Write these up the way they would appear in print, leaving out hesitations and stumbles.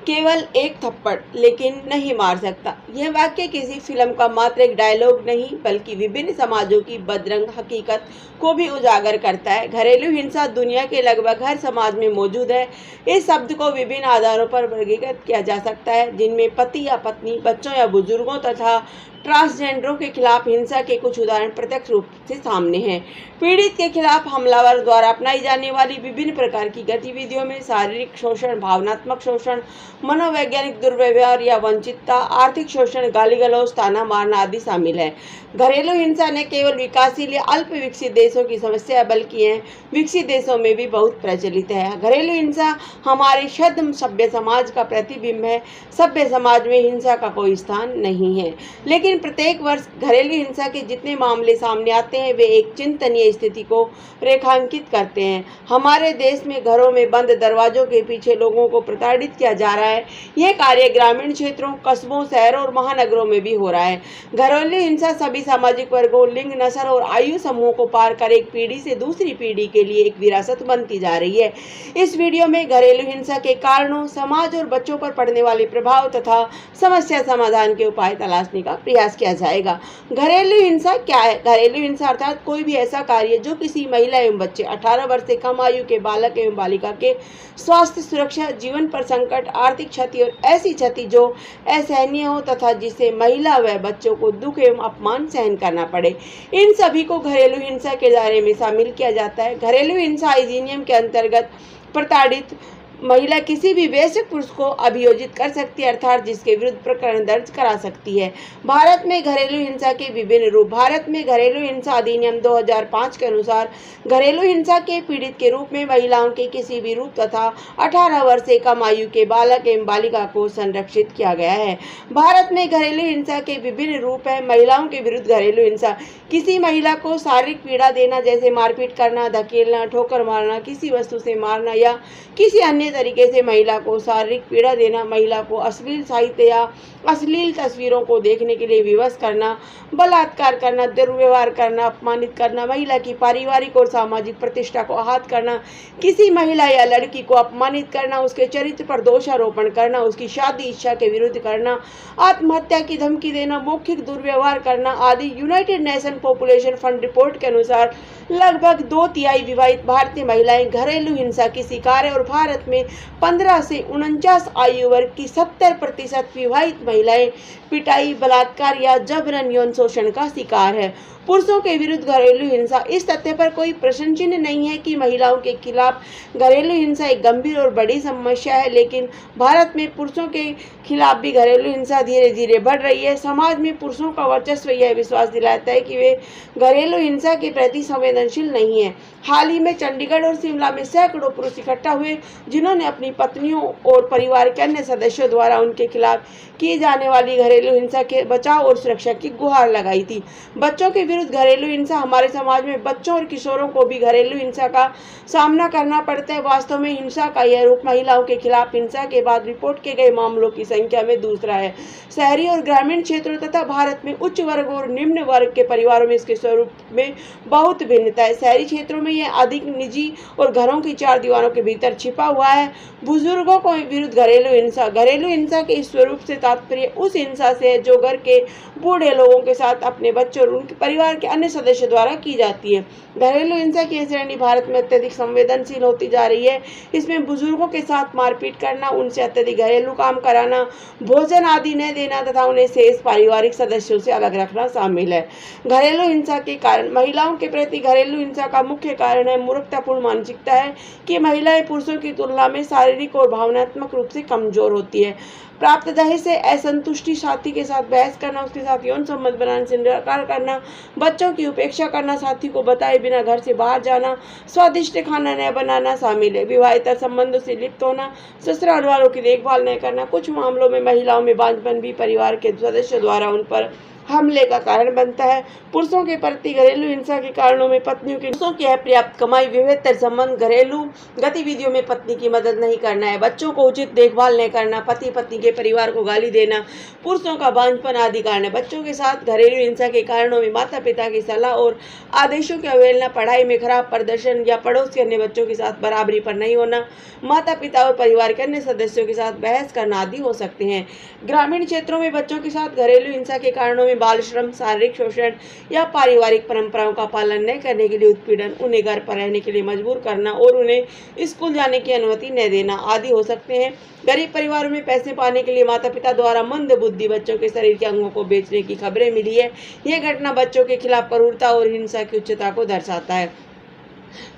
केवल एक थप्पड़ लेकिन नहीं मार सकता। यह वाक्य किसी फिल्म का मात्र एक डायलॉग नहीं बल्कि विभिन्न समाजों की बदरंग हकीकत को भी उजागर करता है। घरेलू हिंसा दुनिया के लगभग हर समाज में मौजूद है। इस शब्द को विभिन्न आधारों पर वर्गीकृत किया जा सकता है, जिनमें पति या पत्नी, बच्चों या बुजुर्गों तथा ट्रांसजेंडरों के खिलाफ हिंसा के कुछ उदाहरण प्रत्यक्ष रूप से सामने हैं। पीड़ित के खिलाफ हमलावर द्वारा अपनाई जाने वाली विभिन्न प्रकार की गतिविधियों में शारीरिक शोषण, भावनात्मक शोषण, मनोवैज्ञानिक दुर्व्यवहार या वंचितता, आर्थिक शोषण, गाली गलौज, ताना मारना आदि शामिल है। घरेलू हिंसा न केवल विकासशील या अल्प विकसित देशों की समस्या है बल्कि यह विकसित देशों में भी बहुत प्रचलित है। घरेलू हिंसा हमारे शुद्ध सभ्य समाज का प्रतिबिंब है। सभ्य समाज में हिंसा का कोई स्थान नहीं है, लेकिन प्रत्येक वर्ष घरेलू हिंसा के जितने मामले सामने आते हैं वे एक चिंतनीय स्थिति को रेखांकित करते हैं। हमारे देश में घरों में बंद दरवाजों के पीछे लोगों को प्रताड़ित किया जा रहा है। यह कार्य ग्रामीण क्षेत्रों, कस्बों, शहरों और महानगरों में भी हो रहा है। घरेलू हिंसा सभी सामाजिक वर्गों, लिंग, नस्ल और आयु समूहों को पार कर एक पीढ़ी से दूसरी पीढ़ी के लिए एक विरासत बनती जा रही है। इस वीडियो में घरेलू हिंसा के कारणों, समाज और बच्चों पर पड़ने वाले प्रभाव तथा समस्या समाधान के उपाय तलाशने का प्रयास किया जाएगा। घरेलू हिंसा क्या है? घरेलू हिंसा अर्थात कोई भी ऐसा कार्य जो किसी महिला एवं बच्चे, 18 वर्ष से कम आयु के बालक एवं बालिका के स्वास्थ्य, सुरक्षा, जीवन पर संकट, आर्थिक क्षति और ऐसी क्षति जो असहनीय हो तथा जिससे महिला व बच्चों को दुख एवं अपमान सहन करना पड़े, इन सभी को घरेलू हिंसा के दायरे में शामिल किया जाता है। घरेलू हिंसा अधिनियम के अंतर्गत प्रताड़ित महिला किसी भी वयस्क पुरुष को अभियोजित कर सकती है, अर्थात जिसके विरुद्ध प्रकरण दर्ज करा सकती है। भारत में घरेलू हिंसा के विभिन्न रूप। भारत में घरेलू हिंसा अधिनियम 2005 के अनुसार घरेलू हिंसा के पीड़ित के रूप में महिलाओं के किसी भी रूप तथा 18 वर्ष से कम आयु के बालक एवं बालिका को संरक्षित किया गया है। भारत में घरेलू हिंसा के विभिन्न रूप है। महिलाओं के विरुद्ध घरेलू हिंसा: किसी महिला को शारीरिक पीड़ा देना जैसे मारपीट करना, धकेलना, ठोकर मारना, किसी वस्तु से मारना या किसी अन्य तरीके से महिला को शारीरिक पीड़ा देना, महिला को अश्लील साहित्य या अश्लील तस्वीरों को देखने के लिए विवश करना, बलात्कार करना, दुर्व्यवहार करना, अपमानित करना, महिला की पारिवारिक और सामाजिक प्रतिष्ठा को आहत करना, किसी महिला या लड़की को अपमानित करना, उसके चरित्र पर दोषारोपण करना, उसकी शादी इच्छा के विरुद्ध करना, आत्महत्या की धमकी देना, मौखिक दुर्व्यवहार करना आदि। United nation population fund report के अनुसार लगभग 2/3 विवाहित भारतीय महिलाएं घरेलू हिंसा की शिकार है और भारत में 15 से 49 आयु वर्ग की 70% विवाहित महिलाएं पिटाई, बलात्कार या जबरन यौन शोषण का शिकार है। पुरुषों के विरुद्ध घरेलू हिंसा: इस तथ्य पर कोई प्रश्न चिन्ह नहीं है कि महिलाओं के खिलाफ घरेलू हिंसा एक गंभीर और बड़ी समस्या है, लेकिन भारत में पुरुषों के खिलाफ भी घरेलू हिंसा धीरे धीरे बढ़ रही है। समाज में पुरुषों का वर्चस्व यह विश्वास दिलाता है कि वे घरेलू हिंसा के प्रति संवेदनशील नहीं है। हाल ही में चंडीगढ़ और शिमला में सैकड़ों पुरुष इकट्ठा हुए जिन्होंने अपनी पत्नियों और परिवार के अन्य सदस्यों द्वारा उनके खिलाफ की जाने वाली घरेलू हिंसा के बचाव और सुरक्षा की गुहार लगाई थी। बच्चों के विरुद्ध घरेलू हिंसा: हमारे समाज में बच्चों और किशोरों को भी घरेलू हिंसा का सामना करना पड़ता है। वास्तव में हिंसा का यह रूप महिलाओं के खिलाफ हिंसा के बाद रिपोर्ट किए गए मामलों की संख्या में दूसरा है। शहरी और ग्रामीण क्षेत्रों तथा भारत में उच्च वर्ग और निम्न वर्ग के परिवारों में इसके स्वरूप में बहुत भिन्नता है। शहरी क्षेत्रों में यह अधिक निजी और घरों की 4 दीवारों के भीतर छिपा हुआ है। बुजुर्गों को विरुद्ध घरेलू हिंसा: घरेलू हिंसा के इस स्वरूप से तात्पर्य उस हिंसा से है जो घर के बूढ़े लोगों के साथ अपने बच्चों और उनके परिवार के अन्य सदस्यों द्वारा की जाती है। घरेलू हिंसा की श्रेणी भारत में अत्यधिक संवेदनशील होती जा रही है। इसमें बुजुर्गों के साथ मारपीट करना, उनसे अत्यधिक घरेलू काम कराना, भोजन आदि न देना तथा उन्हें शेष पारिवारिक सदस्यों से अलग रखना शामिल है। घरेलू हिंसा के कारण: महिलाओं के प्रति घरेलू हिंसा का मुख्य कारण है मूर्खतापूर्ण मानसिकता है कि महिलाएं पुरुषों की तुलना में शारीरिक और भावनात्मक रूप से कमजोर होती है। प्राप्त दहेज से असंतुष्टि, साथी के साथ बहस करना, उसके साथ यौन संबंध बनाने से इनकार करना, बच्चों की उपेक्षा करना, साथी को बताए बिना घर से बाहर जाना, स्वादिष्ट खाना न बनाना शामिल है। विवाहिता संबंधों से लिप्त होना, ससुराल वालों की देखभाल न करना, कुछ मामलों में महिलाओं में बांझपन भी परिवार के सदस्यों द्वारा उन पर हमले का कारण बनता है। पुरुषों के प्रति घरेलू हिंसा के कारणों में पुरुषों की पर्याप्त कमाई, विभेदतर संबंध, घरेलू गतिविधियों में पत्नी की मदद नहीं करना है, बच्चों को उचित देखभाल नहीं करना, पति पत्नी के परिवार को गाली देना, पुरुषों का बांझपन आदि कारण है। बच्चों के साथ घरेलू हिंसा के कारणों में माता पिता की सलाह और आदेशों की अवहेलना, पढ़ाई में खराब प्रदर्शन या पड़ोस के अन्य बच्चों के साथ बराबरी पर नहीं होना, माता पिता और परिवार के अन्य सदस्यों के साथ बहस करना आदि हो सकते हैं। ग्रामीण क्षेत्रों में बच्चों के साथ घरेलू हिंसा के कारणों में बाल श्रम, शारीरिक शोषण या पारिवारिक परंपराओं का पालन न करने के लिए उत्पीड़न, उन्हें घर पर रहने के लिए मजबूर करना और उन्हें स्कूल जाने की अनुमति न देना आदि हो सकते हैं। गरीब परिवारों में पैसे पाने के लिए माता पिता द्वारा मंद बुद्धि बच्चों के शरीर के अंगों को बेचने की खबरें मिली है। यह घटना बच्चों के खिलाफ क्रूरता और हिंसा की उच्चता को दर्शाता है।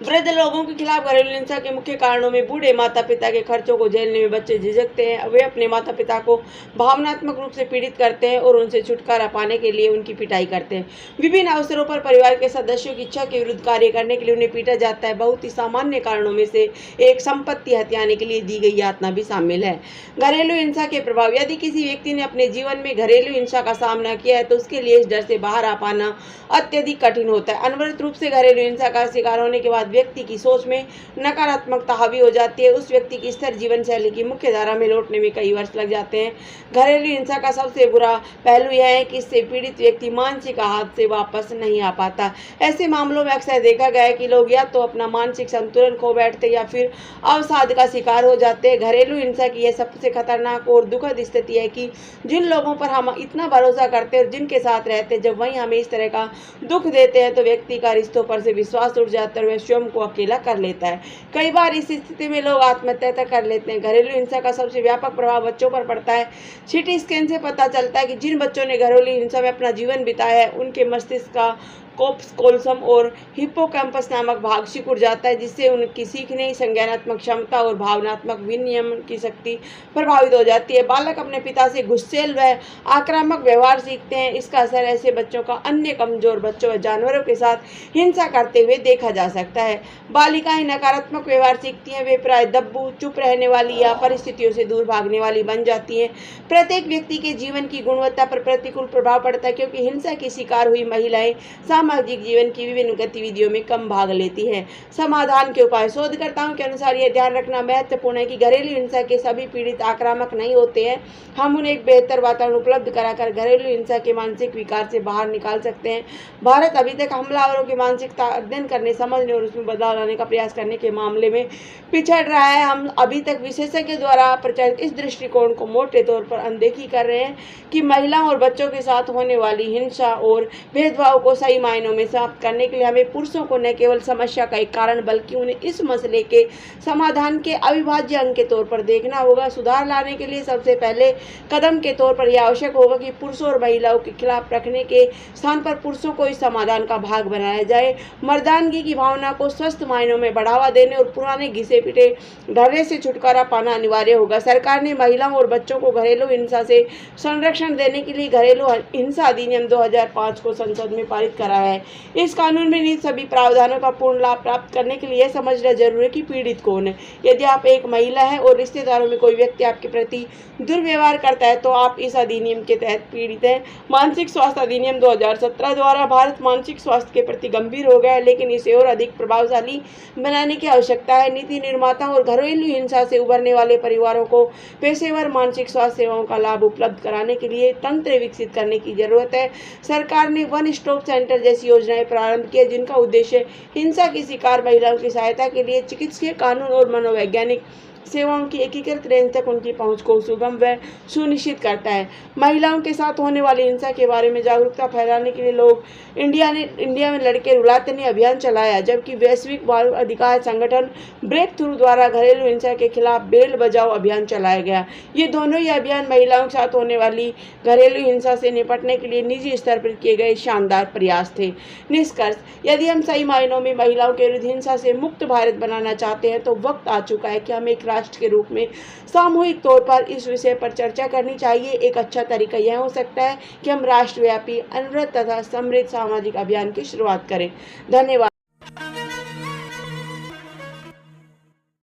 वृद्ध लोगों के खिलाफ घरेलू हिंसा के मुख्य कारणों में बूढ़े माता पिता के खर्चों को झेलने में बच्चे झिझकते हैं, वे अपने माता पिता को भावनात्मक रूप से पीड़ित करते हैं और उनसे छुटकारा पाने के लिए उनकी पिटाई करते हैं। विभिन्न अवसरों पर परिवार के सदस्यों की इच्छा के विरुद्ध कार्य करने के लिए उन्हें पीटा जाता है। बहुत ही सामान्य कारणों में से एक संपत्ति हथियाने के लिए दी गई यातना भी शामिल है। घरेलू हिंसा के प्रभाव, यदि किसी व्यक्ति ने अपने जीवन में घरेलू हिंसा का सामना किया है तो उसके लिए इस डर से बाहर आ पाना अत्यधिक कठिन होता है। अनवरत रूप से घरेलू हिंसा का शिकार होने के बाद व्यक्ति की सोच में नकारात्मकता हावी हो जाती है। उस व्यक्ति की स्थिर जीवन शैली की मुख्य धारा में लौटने में कई वर्ष लग जाते हैं। घरेलू हिंसा का सबसे बुरा पहलू यह है कि इससे पीड़ित व्यक्ति मानसिक आहत से वापस नहीं आ पाता। ऐसे मामलों में अक्सर देखा गया है कि लोग या तो अपना मानसिक संतुलन खो बैठते या फिर अवसाद का शिकार हो जाते हैं। घरेलू हिंसा की यह सबसे खतरनाक और दुखद स्थिति है कि जिन लोगों पर हम इतना भरोसा करते हैं और जिनके साथ रहते हैं, जब वही हमें इस तरह का दुख देते हैं तो व्यक्ति का रिश्तों पर से विश्वास उठ जाता है और वह स्वयं को अकेला कर लेता है। कई बार इस स्थिति में लोग आत्महत्या तक कर लेते हैं। घरेलू हिंसा का सबसे व्यापक प्रभाव बच्चों पर पड़ता है। सीटी स्कैन से पता चलता है कि जिन बच्चों ने घरेलू हिंसा में अपना जीवन बिताया है उनके मस्तिष्क का कोप्स कोल्सम और हिप्पोकैम्पस नामक भाग सिकुड़ जाता है, जिससे उनकी सीखने, संज्ञानात्मक क्षमता और भावनात्मक विनियमन की शक्ति प्रभावित हो जाती है। बालक अपने पिता से गुस्सैल व आक्रामक व्यवहार सीखते हैं। इसका असर ऐसे बच्चों का अन्य कमजोर बच्चों व जानवरों के साथ हिंसा करते हुए देखा जा सकता है। बालिकाएं नकारात्मक व्यवहार सीखती हैं, वे प्राय दब्बू, चुप रहने वाली या परिस्थितियों से दूर भागने वाली बन जाती हैं। प्रत्येक व्यक्ति के जीवन की गुणवत्ता पर प्रतिकूल प्रभाव पड़ता है, क्योंकि हिंसा की शिकार हुई महिलाएं सामाजिक जीवन की विभिन्न गतिविधियों में कम भाग लेती है। समाधान के उपाय, शोधकर्ताओं के अनुसार यह ध्यान रखना महत्वपूर्ण है कि घरेलू हिंसा के सभी पीड़ित आक्रामक नहीं होते हैं। हम उन्हें एक बेहतर वातावरण उपलब्ध कराकर घरेलू हिंसा के मानसिक विकार से बाहर निकाल सकते हैं। भारत अभी तक हमलावरों की मानसिकता अध्ययन करने, समझने और उसमें बदलाव लाने का प्रयास करने के मामले में पिछड़ रहा है। हम अभी तक विशेषज्ञ द्वारा प्रचलित इस दृष्टिकोण को मोटे तौर पर अनदेखी कर रहे हैं कि महिलाओं और बच्चों के साथ होने वाली हिंसा और भेदभाव को सही मायनों में समाप्त करने के लिए हमें पुरुषों को न केवल समस्या का एक कारण बल्कि उन्हें इस मसले के समाधान के अविभाज्य अंग के तौर पर देखना होगा। सुधार लाने के लिए सबसे पहले कदम के तौर पर यह आवश्यक होगा कि पुरुषों और महिलाओं के खिलाफ रखने के स्थान पर पुरुषों को इस समाधान का भाग बनाया जाए। मर्दानगी की भावना को स्वस्थ मायनों में बढ़ावा देने और पुराने घिसे पिटे ढर्रे से छुटकारा पाना अनिवार्य होगा। सरकार ने महिलाओं और बच्चों को घरेलू हिंसा से संरक्षण देने के लिए घरेलू हिंसा अधिनियम 2005 को संसद में पारित करा है। इस कानून में निहित सभी प्रावधानों का पूर्ण लाभ प्राप्त करने के लिए यह समझना जरूरी है कि पीड़ित कौन है। यदि आप एक महिला है और रिश्तेदारों में कोई व्यक्ति आपके प्रति दुर्व्यवहार करता है तो आप इस अधिनियम के तहत पीड़ित हैं। मानसिक स्वास्थ्य अधिनियम 2017 द्वारा भारत मानसिक स्वास्थ्य के प्रति गंभीर हो गया है, लेकिन इसे और अधिक प्रभावशाली बनाने की आवश्यकता है। नीति निर्माताओं और घरेलू हिंसा से उभरने वाले परिवारों को पेशेवर मानसिक स्वास्थ्य सेवाओं का लाभ उपलब्ध कराने के लिए तंत्र विकसित करने की जरूरत है। सरकार ने वन स्टॉप सेंटर जैसी योजनाएं प्रारंभ की है, जिनका उद्देश्य हिंसा की शिकार महिलाओं की सहायता के लिए चिकित्सीय, कानून और मनोवैज्ञानिक सेवाओं की एकीकृत रेंज तक उनकी पहुंच को सुगम व सुनिश्चित करता है। महिलाओं के साथ होने वाली हिंसा के बारे में जागरूकता फैलाने के लिए लोग इंडिया में लड़के रुलाते नहीं अभियान चलाया, जबकि वैश्विक बाल अधिकार संगठन ब्रेक थ्रू द्वारा घरेलू हिंसा के खिलाफ बेल बजाओ अभियान चलाया गया। ये दोनों ही अभियान महिलाओं के साथ होने वाली घरेलू हिंसा से निपटने के लिए निजी स्तर पर किए गए शानदार प्रयास थे। निष्कर्ष, यदि हम सही मायनों में महिलाओं के विरुद्ध हिंसा से मुक्त भारत बनाना चाहते हैं तो वक्त आ चुका है कि हमें एक राष्ट्र के रूप में सामूहिक तौर पर इस विषय पर चर्चा करनी चाहिए। एक अच्छा तरीका यह हो सकता है कि हम राष्ट्रव्यापी, अनवरत तथा समृद्ध सामाजिक अभियान की शुरुआत करें। धन्यवाद।